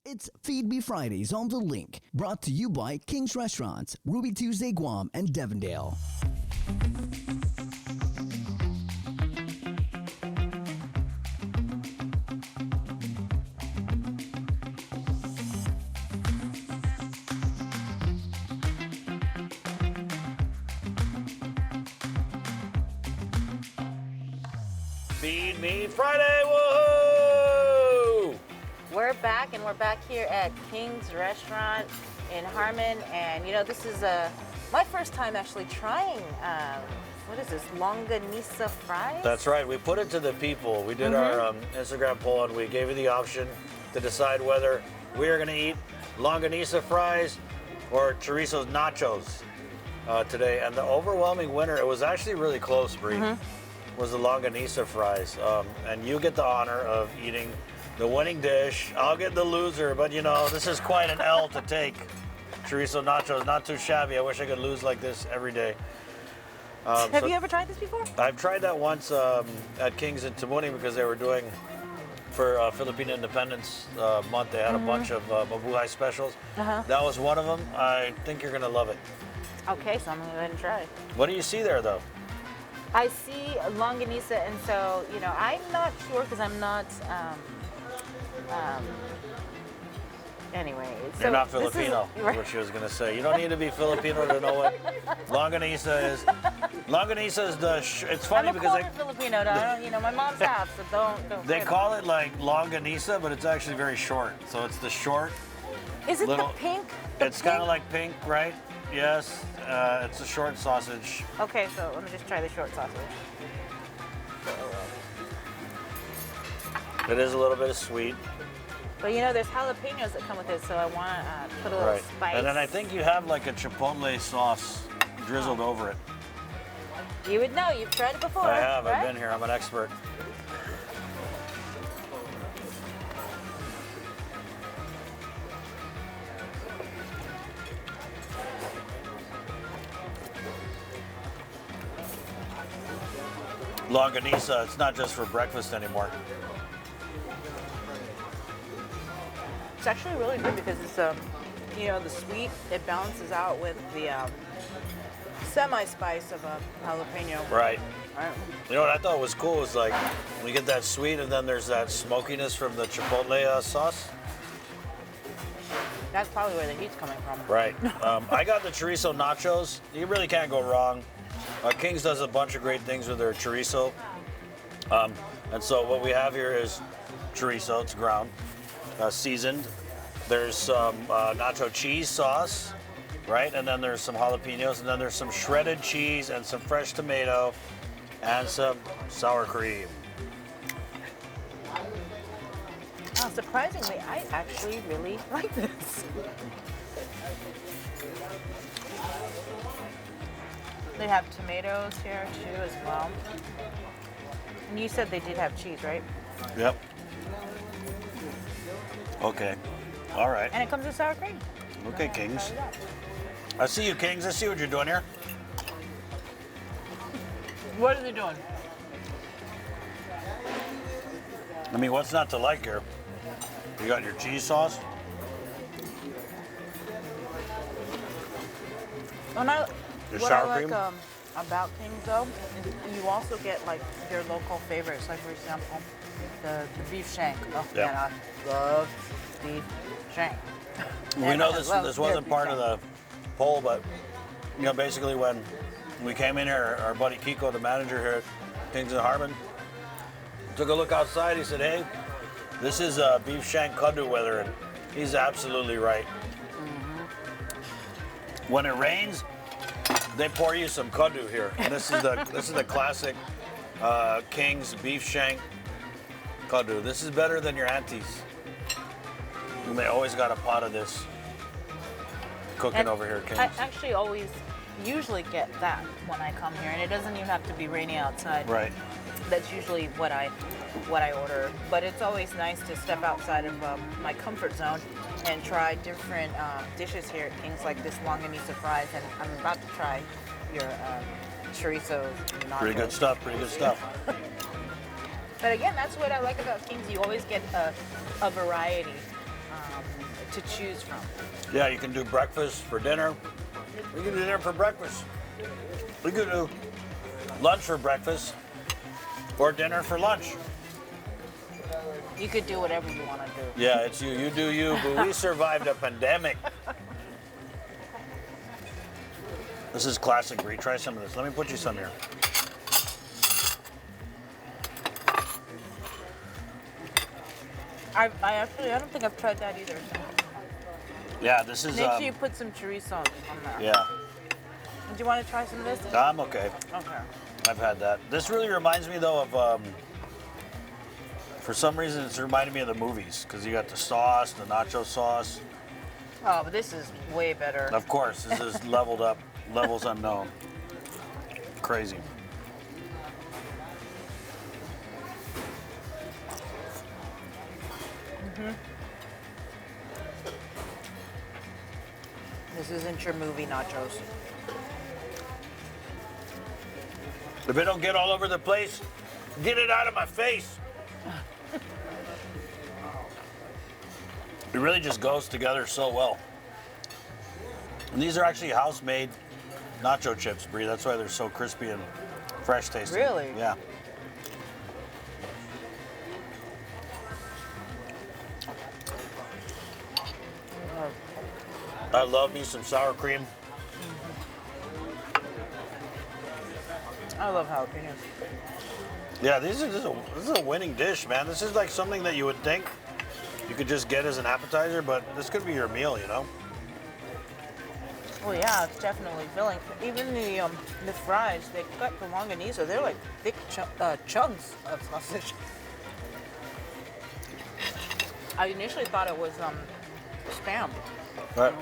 It's Feed Me Fridays on The Link, brought to you by King's Restaurants, Ruby Tuesday, Guam, and Devondale. Feed Me Friday, woohoo! We're back, and we're back here at King's Restaurant in Harmon, and you know, this is my first time actually trying, what is this, longaniza fries? That's right, we put it to the people. We did our Instagram poll, and we gave you the option to decide whether we are gonna eat longaniza fries or chorizo nachos today, and the overwhelming winner, it was actually really close, Bri, was the longaniza fries, and you get the honor of eating the winning dish. I'll get the loser, but you know, this is quite an L to take. Chorizo nachos, not too shabby. I wish I could lose like this every day. Have you ever tried this before? I've tried that once at King's in Tamuni because they were doing, for Philippine Independence Month, they had a bunch of mabuhay specials. That was one of them. I think you're gonna love it. Okay, so I'm gonna go ahead and try. What do you see there though? I see longaniza, and so, you know, I'm not sure because I'm not, anyway. So You're not Filipino, is what she was going to say. You don't need to be Filipino to know what longaniza is. Longaniza is it's funny because I'm a Filipino, you know, my mom's half, so don't. They call it like longaniza, but it's actually very short. So it's the short. Is it the pink? It's kind of like pink, right? Yes, it's a short sausage. Okay, so let me just try the short sausage. It is a little bit of sweet. But you know, there's jalapenos that come with it, so I want to put a little spice. And then I think you have like a chipotle sauce drizzled over it. You would know, you've tried it before. I have, right? I've been here, I'm an expert. Longaniza, it's not just for breakfast anymore. It's actually really good because it's, you know, the sweet, it balances out with the semi-spice of a jalapeno. Right. You know what I thought was cool was like, we get that sweet and then there's that smokiness from the chipotle sauce. That's probably where the heat's coming from. Right. I got the chorizo nachos. You really can't go wrong. King's does a bunch of great things with their chorizo. And so what we have here is chorizo, it's ground, seasoned. There's some nacho cheese sauce, right? And then there's some jalapenos, and then there's some shredded cheese and some fresh tomato and some sour cream. Oh, surprisingly, I actually really like this. They have tomatoes here too as well. And you said they did have cheese, right? Yep. Okay. All right. And it comes with sour cream. Okay, Kings. I see you, Kings. I see what you're doing here. What are they doing? I mean, what's not to like here? You got your cheese sauce. Your What sour I cream? like about King's though, is you also get like your local favorites. Like for example, the beef shank. Oh Yeah. man, I love beef shank. We know this wasn't part of the poll, but you know, basically when we came in here, our buddy Kiko, the manager here at Kings in Harmon, took a look outside. He said, "Hey, this is beef shank kadu weather," and he's absolutely right. When it rains, they pour you some kadu here. And this is the classic King's beef shank kadu. This is better than your auntie's. And they always got a pot of this cooking over here at King's. I actually usually get that when I come here, and it doesn't even have to be rainy outside. Right. That's usually what I order. But it's always nice to step outside of my comfort zone and try different dishes here at King's, like this longaniza fries, and I'm about to try your chorizo nachos. Pretty good stuff, pretty good stuff. But again, that's what I like about King's. You always get a variety. to choose from. Yeah, you can do breakfast for dinner. We can do dinner for breakfast. We could do lunch for breakfast or dinner for lunch. You could do whatever you want to do. Yeah, it's you. You do you, but we survived a pandemic. This is classic, Bri. Try some of this. Let me put you some here. I don't think I've tried that either. So. Yeah, this is. Make sure you put some chorizo on that. Yeah, Do you want to try some of this? I'm okay. Okay. I've had that. This really reminds me though of. For some reason, it's reminding me of the movies because you got the sauce, the nacho sauce. Oh, but this is way better. Of course, this is leveled up, levels unknown. Crazy. This isn't your movie nachos. If it don't get all over the place, get it out of my face. It really just goes together so well. And these are actually house-made nacho chips, Bri. That's why they're so crispy and fresh tasting. Really? Yeah. I love me some sour cream. I love jalapenos. Yeah, this is a winning dish, man. This is like something that you would think you could just get as an appetizer, but this could be your meal, you know? Oh yeah, it's definitely filling. Even the fries, they cut the longaniza. They're like thick chunks of sausage. I initially thought it was Spam. Right.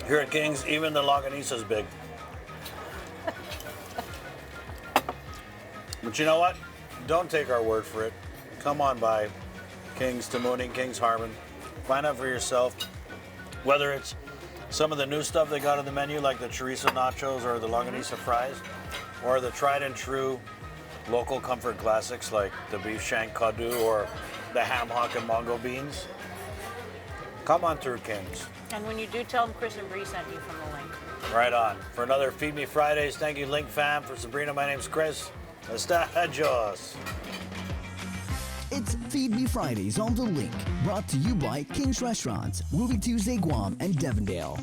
Here at King's, even the longaniza's big. But you know what? Don't take our word for it. Come on by King's Tamuning, King's Harmon. Find out for yourself whether it's some of the new stuff they got on the menu, like the chorizo nachos or the longaniza fries, or the tried and true local comfort classics like the beef shank kadu or the ham hock and mongo beans. Come on through King's. And when you do, tell them Chris and Bri sent you from the link. Right on. For another Feed Me Fridays, thank you, Link fam. For Sabrina, my name's Chris. Estajos. It's Feed Me Fridays on The Link, brought to you by King's Restaurants, Ruby Tuesday, Guam, and Devondale.